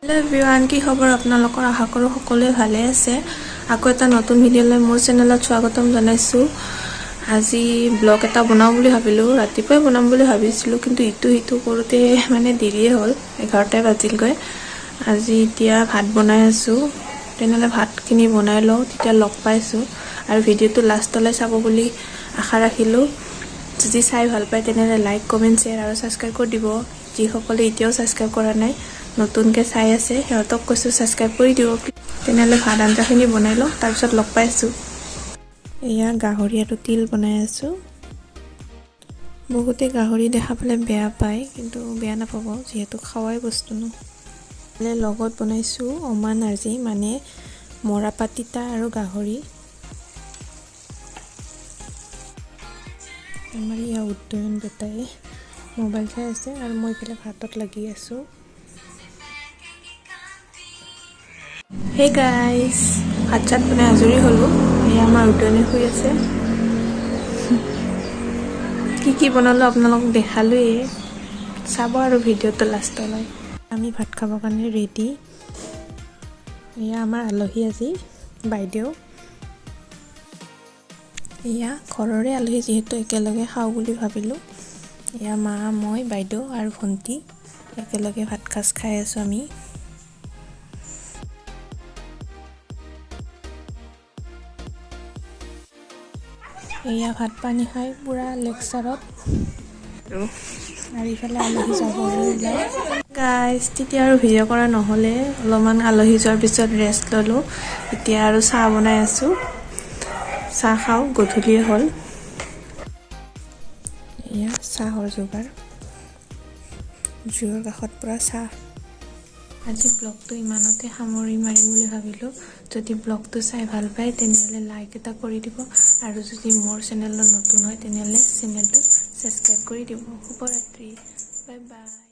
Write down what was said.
hello everyone की खबर আপোনালোকৰ আশা কৰো সকলোৱে ভালে আছে আকৌ এটা নতুন ভিডিঅলৈ মোৰ চেনেলত স্বাগতম জনাইছো আজি ব্লগ এটা বনাও বুলি ভাবিলো ৰাতিপুৱাই বনাম বুলি ভাবিছিলো কিন্তু ইটো কৰোতে মানে দেৰিয়ে হ'ল 11টা বাজিল গৈ আজি এতিয়া ভাত বনাই আছো তেনেলে ভাতখিনি বনাই লও তেতিয়া লগ পাইছো আৰু ভিডিঅটো লাষ্টলৈ চাব বুলি আশা ৰাখিলো যদি চাই ভাল পায় তেনেলে লাইক কমেন্ট শেয়াৰ আৰু সাবস্ক্ৰাইব কৰি দিব যি সকলে এতিয়াও সাবস্ক্ৰাইব কৰা নাই নতুনকে চাই আছে হেতক কৈছো সাবস্ক্ৰাইব কৰি দিব তেনেলে ভাত আঞ্জাখিনি বনাই লও তাৰ পিছত লগ পাইছো এয়া গাহৰি আৰু তিল বনাই আছো বহুতে গাহৰি দেখা পালে বেয়া পায় কিন্তু বেয়া নাপাব যেহেতু খাওয়াই বস্তু ন লগত বনাইছো ওমান আজি মানে মৰাপাতিতা আৰু গাহৰি আমাৰ ইয়া উদ্যয়ন বেটাই মোবাইল চাই আছে আৰু মই ইফালে ভাতত লাগি আছো Hey guys, ভাত চাত বনাই আজৰি হলো এই আমাৰ উদ্যয়নে শুই আছে কি বনালো আপোনালোক দেখালোই চাব আৰু ভিডিঅটো লাষ্টলৈ আমি ভাত খাব কাৰণে ৰেডি এয়া আমাৰ আলহী আজি বাইদেউ এয়া ঘৰৰে আলহী যেহেতু একেলগে খাও বুলি ভাবিলো এয়া মা মই বাইদেউ আৰু ভন্টি একেলগে ভাত খাজ খাই আছো আমি এয়া ভাত পানী খাই পুৰা লেকচাৰত আৰু ইফালে আলহী যাব ওলাই গাইজ তেতিয়া আৰু ভিডিঅ' কৰা নহ'লে অলপমান আলহী যোৱাৰ পিছত ৰেষ্ট ল'লো এতিয়া আৰু চাহ বনাই আছো চাহ খাওঁ গধূলি হ'ল এয়া চাহৰ যোগাৰ জুইৰ কাষত পুৰা চাহ আজি ব্লগটো ইমানতে সামৰি মাৰিম বুলি ভাবিলো যদি ব্লগটো চাই ভাল পায় তেনেহলে লাইক এটা কৰি দিব আৰু যদি মোৰ চেনেলত নতুন হয় তেনেহলে চেনেলটো সাবস্ক্ৰাইব কৰি দিব শুভৰাত্ৰি বাই বাই